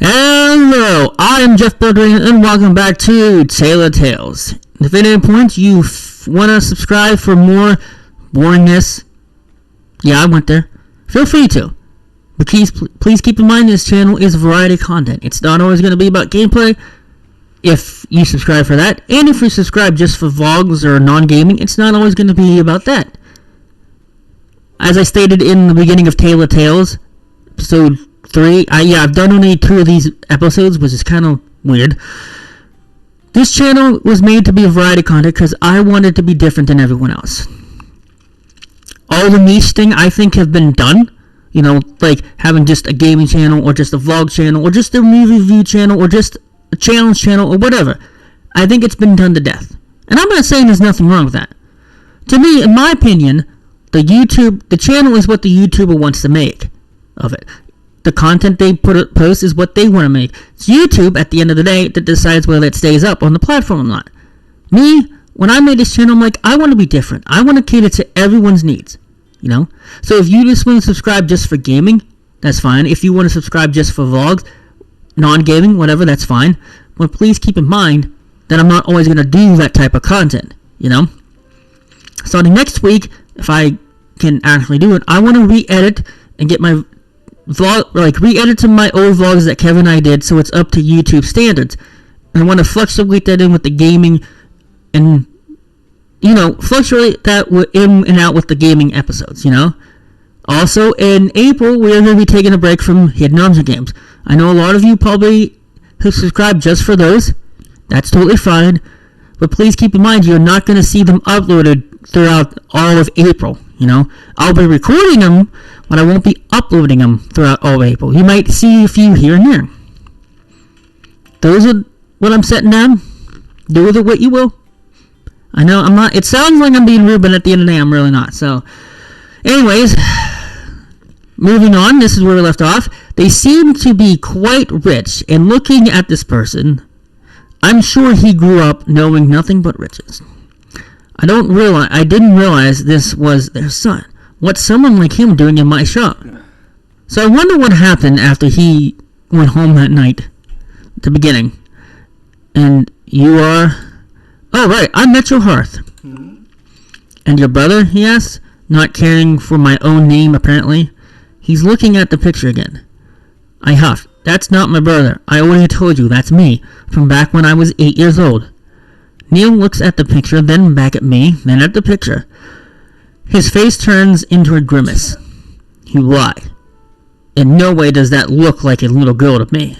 Hello, I am Jeff Bildring, and welcome back to Tailor Tales. If at any point you want to subscribe for more boringness, yeah, I went there, feel free to. But please keep in mind this channel is variety content. It's not always going to be about gameplay if you subscribe for that. And if you subscribe just for vlogs or non-gaming, it's not always going to be about that. As I stated in the beginning of Tailor Tales, episode 3, I've done only 2 of these episodes, which is kind of weird. This channel was made to be a variety content because I wanted to be different than everyone else. All the niche thing I think have been done. You know, like having just a gaming channel or just a vlog channel or just a movie review channel or just a challenge channel or whatever. I think it's been done to death. And I'm not saying there's nothing wrong with that. To me, in my opinion, the channel is what the YouTuber wants to make of it. The content they post is what they want to make. It's YouTube, at the end of the day, that decides whether it stays up on the platform or not. Me, when I made this channel, I'm like, I want to be different. I want to cater to everyone's needs, you know? So if you just want to subscribe just for gaming, that's fine. If you want to subscribe just for vlogs, non-gaming, whatever, that's fine. But please keep in mind that I'm not always going to do that type of content, you know? Starting next week, if I can actually do it, I want to re-edit and get my vlog, re-edit some of my old vlogs that Kevin and I did so it's up to YouTube standards. And I want to fluctuate that in with the gaming and, you know, fluctuate that in and out with the gaming episodes, you know. Also, in April, we're going to be taking a break from hidden object games. I know a lot of you probably have subscribed just for those. That's totally fine. But please keep in mind, you're not going to see them uploaded throughout all of April, you know. I'll be recording them, but I won't be uploading them throughout all of April. You might see a few here and there. Those are what I'm setting down. Do with it what you will. I know I'm not, it sounds like I'm being rude, but at the end of the day, I'm really not. So, anyways, moving on, this is where we left off. They seem to be quite rich, and looking at this person, I'm sure he grew up knowing nothing but riches. I didn't realize this was their son. What's someone like him doing in my shop? So I wonder what happened after he went home that night. At the beginning. And you are... Oh, right, I'm Metro Hearth. And your brother, he asks, not caring for my own name, apparently. He's looking at the picture again. I huff. That's not my brother. I already told you, that's me, from back when I was 8 years old. Neil looks at the picture, then back at me, then at the picture. His face turns into a grimace. You lie. In no way does that look like a little girl to me.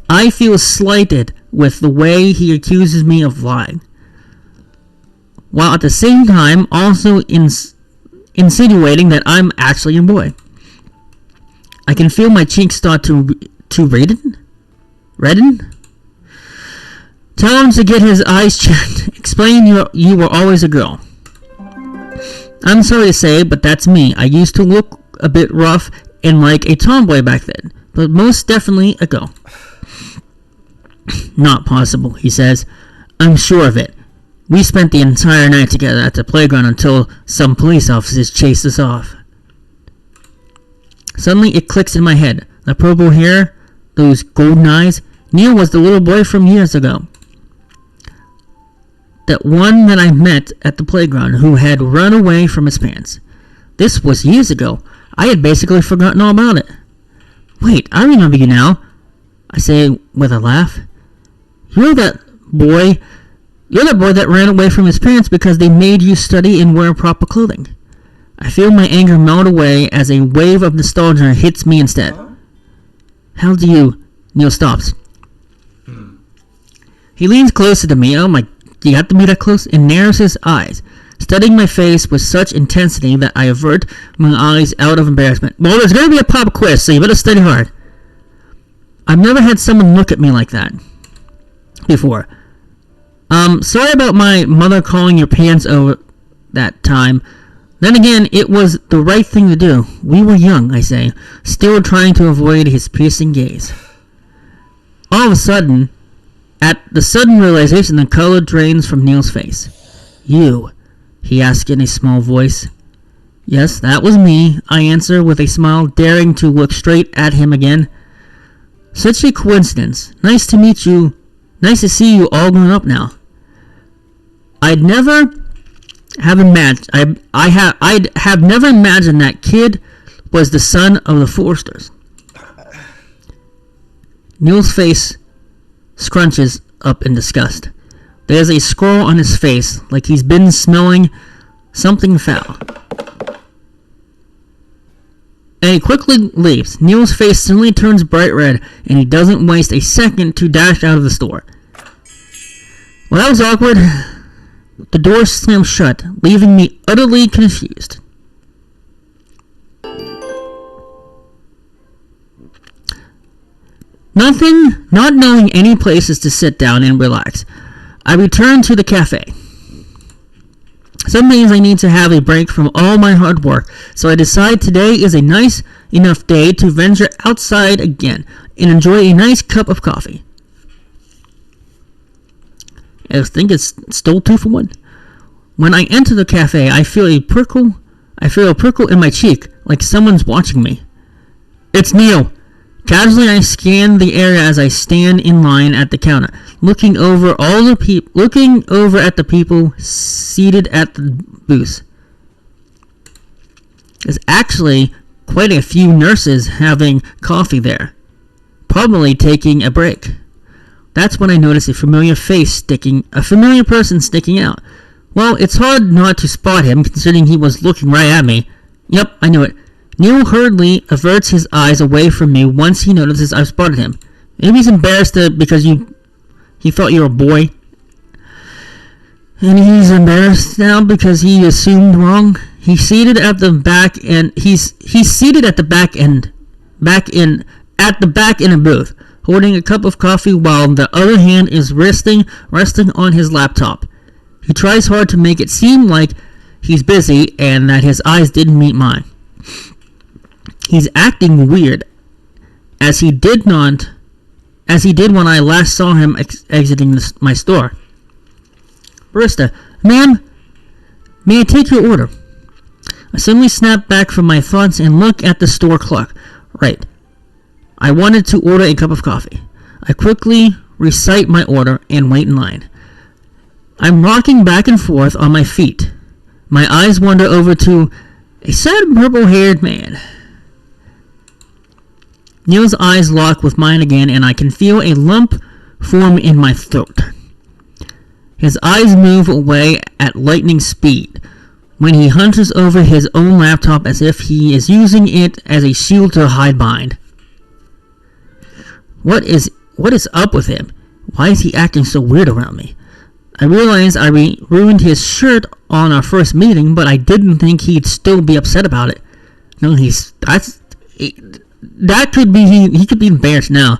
I feel slighted with the way he accuses me of lying, while at the same time also insinuating that I'm actually a boy. I can feel my cheeks start to redden. Tell him to get his eyes checked. Explain you were always a girl. I'm sorry to say, but that's me. I used to look a bit rough and like a tomboy back then, but most definitely a girl. Not possible, he says. I'm sure of it. We spent the entire night together at the playground until some police officers chased us off. Suddenly it clicks in my head. The purple hair, those golden eyes. Neil was the little boy from years ago. That one that I met at the playground who had run away from his parents. This was years ago. I had basically forgotten all about it. Wait, I remember you now, I say with a laugh. You're the boy that ran away from his parents because they made you study and wear proper clothing. I feel my anger melt away as a wave of nostalgia hits me instead. How do you... Neil stops. He leans closer to me. Oh my... Do you have to be that close? And narrows his eyes, studying my face with such intensity that I avert my eyes out of embarrassment. Well, there's going to be a pop quiz, so you better study hard. I've never had someone look at me like that before. Sorry about my mother calling your pants over that time. Then again, it was the right thing to do. We were young, I say, still trying to avoid his piercing gaze. All of a sudden, at the sudden realization, the color drains from Neil's face. You, he asks in a small voice. Yes, that was me, I answer with a smile, daring to look straight at him again. Such a coincidence. Nice to meet you. Nice to see you all grown up now. I'd have never imagined that kid was the son of the Forsters. Neil's face scrunches up in disgust. There's a scowl on his face, like he's been smelling something foul. And he quickly leaves. Neil's face suddenly turns bright red, and he doesn't waste a second to dash out of the store. Well, that was awkward. The door slammed shut, leaving me utterly confused. Not knowing any places to sit down and relax, I return to the cafe. Some days I need to have a break from all my hard work, so I decide today is a nice enough day to venture outside again and enjoy a nice cup of coffee. I think it's still 2 for 1. When I enter the cafe, I feel a prickle in my cheek, like someone's watching me. It's Neil. Casually, I scan the area as I stand in line at the counter, looking over at the people seated at the booth. There's actually quite a few nurses having coffee there, probably taking a break. That's when I notice a familiar person sticking out. Well, it's hard not to spot him, considering he was looking right at me. Yep, I knew it. Neil hurriedly averts his eyes away from me once he notices I've spotted him. Maybe he's embarrassed because he thought you were a boy. And he's embarrassed now because he assumed wrong. He's seated at the back and he's seated at the back in a booth, holding a cup of coffee while the other hand is resting on his laptop. He tries hard to make it seem like he's busy and that his eyes didn't meet mine. He's acting weird, as he did when I last saw him exiting my store. Barista, ma'am, may I take your order? I suddenly snap back from my thoughts and look at the store clock. Right. I wanted to order a cup of coffee. I quickly recite my order and wait in line. I'm rocking back and forth on my feet. My eyes wander over to a sad purple-haired man. Neil's eyes lock with mine again, and I can feel a lump form in my throat. His eyes move away at lightning speed when he hunches over his own laptop as if he is using it as a shield to hide behind. What is up with him? Why is he acting so weird around me? I realize I ruined his shirt on our first meeting, but I didn't think he'd still be upset about it. No, he could be embarrassed now.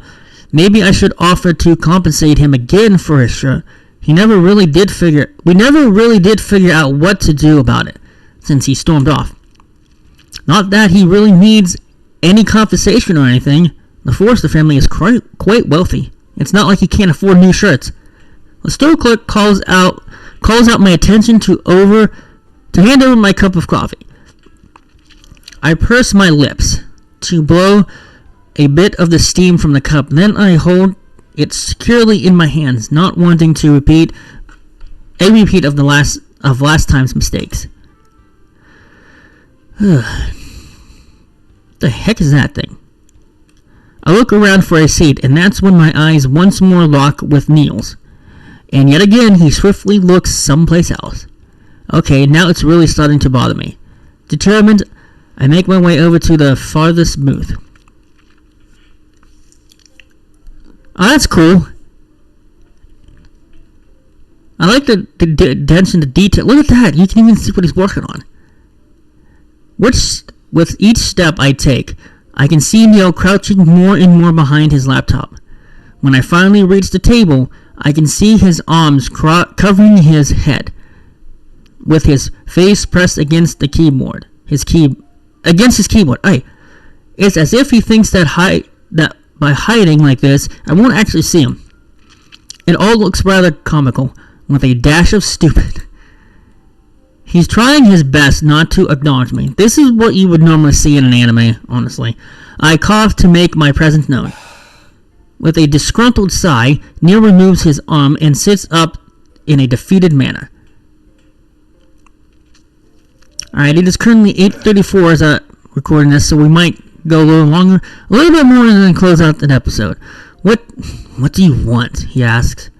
Maybe I should offer to compensate him again for his shirt. We never really did figure out what to do about it since he stormed off. Not that he really needs any compensation or anything. The Forrester family is quite wealthy. It's not like he can't afford new shirts. The store clerk calls out my attention to hand over my cup of coffee. I purse my lips to blow a bit of the steam from the cup. Then I hold it securely in my hands, not wanting to repeat of last time's mistakes. The heck is that thing? I look around for a seat, and that's when my eyes once more lock with Neil's. And yet again, he swiftly looks someplace else. Okay, now it's really starting to bother me. Determined, I make my way over to the farthest booth. Oh, that's cool. I like the attention to detail. Look at that. You can even see what he's working on. With each step I take, I can see Neil crouching more and more behind his laptop. When I finally reach the table, I can see his arms covering his head, with his face pressed against the keyboard. Against his keyboard. It's as if he thinks that by hiding like this, I won't actually see him. It all looks rather comical, with a dash of stupid. He's trying his best not to acknowledge me. This is what you would normally see in an anime, honestly. I cough to make my presence known. With a disgruntled sigh, Neil removes his arm and sits up in a defeated manner. Alright, it is currently 8:34 as I'm recording this, so we might go a little longer, a little bit more, and then close out that episode. What do you want? He asks.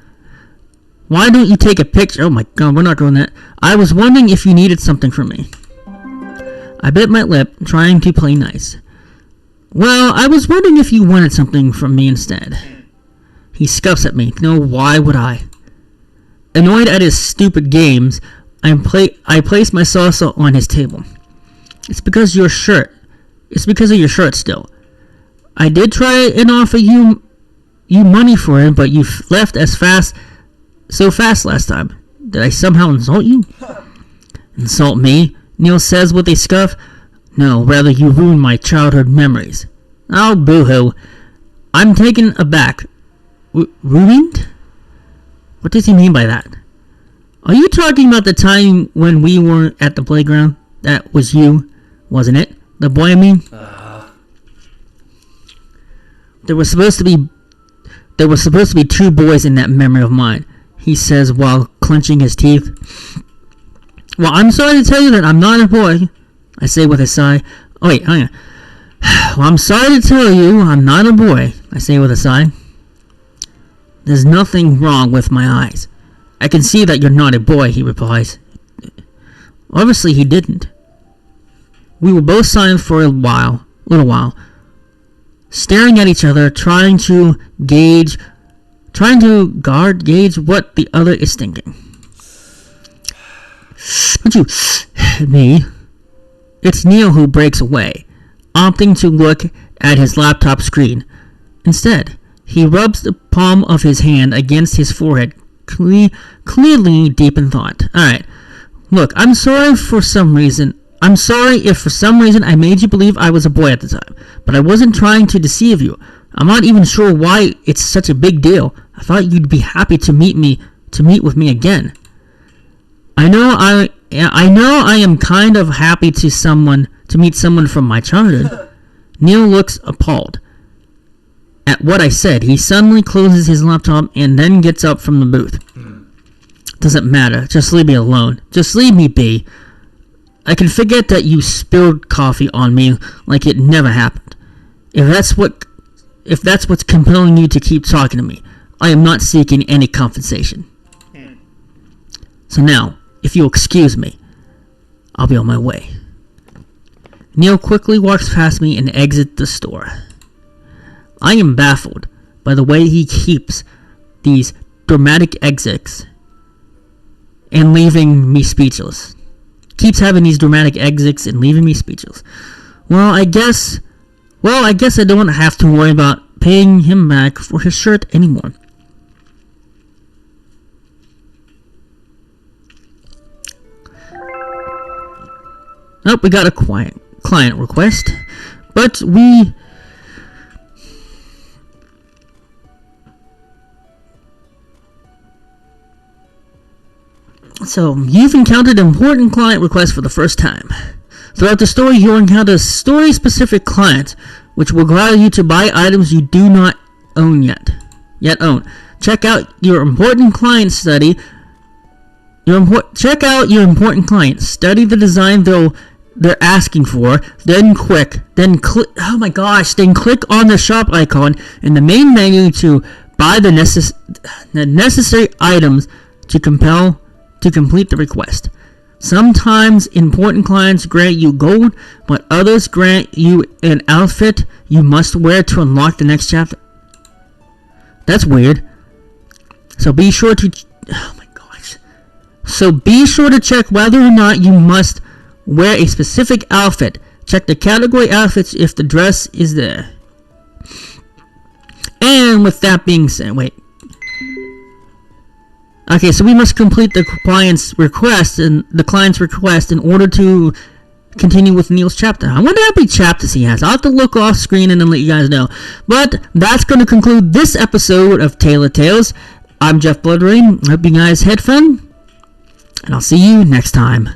Why don't you take a picture? Oh my god, we're not doing that. I was wondering if you needed something from me. I bit my lip, trying to play nice. Well, I was wondering if you wanted something from me instead. He scuffs at me. No, why would I? Annoyed at his stupid games, I place my salsa on his table. It's because of your shirt still. I did try and offer you money for it, but you left so fast last time. Did I somehow insult you? Insult me? Neil says with a scuff. No, rather you ruined my childhood memories. Oh, boo-hoo. I'm taken aback. Ruined? What does he mean by that? Are you talking about the time when we were at the playground? That was you, wasn't it? The boy I mean? There was supposed to be two boys in that memory of mine, he says while clenching his teeth. Well, I'm sorry to tell you that I'm not a boy, I say with a sigh. Oh, wait, hang on. Well, I'm sorry to tell you I'm not a boy, I say with a sigh. There's nothing wrong with my eyes. I can see that you're not a boy, he replies. Obviously, he didn't. We were both silent for a little while, staring at each other, trying to gauge what the other is thinking. Don't you, me? It's Neil who breaks away, opting to look at his laptop screen. Instead, he rubs the palm of his hand against his forehead, clearly deep in thought. Alright, look, I'm sorry if for some reason I made you believe I was a boy at the time, but I wasn't trying to deceive you. I'm not even sure why it's such a big deal. I thought you'd be happy to meet with me again. I know I am kind of happy to meet someone from my childhood. Neil looks appalled at what I said. He suddenly closes his laptop and then gets up from the booth. Doesn't matter. Just leave me alone. Just leave me be. I can forget that you spilled coffee on me like it never happened. If that's what's compelling you to keep talking to me, I am not seeking any compensation. So now, if you'll excuse me, I'll be on my way. Neil quickly walks past me and exits the store. I am baffled by the way he keeps these dramatic exits and leaving me speechless. Keeps having these dramatic exits and leaving me speechless. Well, I guess I don't have to worry about paying him back for his shirt anymore. Nope, we got a client request, but we... So, you've encountered an important client request for the first time. Throughout the story, you'll encounter a story-specific client, which will allow you to buy items you do not own yet own. Check out your important client study. Check out your important client. Study the design they're asking for. Then click on the shop icon in the main menu to buy the necessary items to complete the request. Sometimes important clients grant you gold, but others grant you an outfit you must wear to unlock the next chapter. That's weird. So be sure to check whether or not you must wear a specific outfit. Check the category outfits if the dress is there. And with that being said, okay, so we must complete the client's request in order to continue with Neil's chapter. I wonder how many chapters he has. I'll have to look off screen and then let you guys know. But that's going to conclude this episode of Tailor Tales. I'm Jeff Bloodrain. I hope you guys had fun, and I'll see you next time.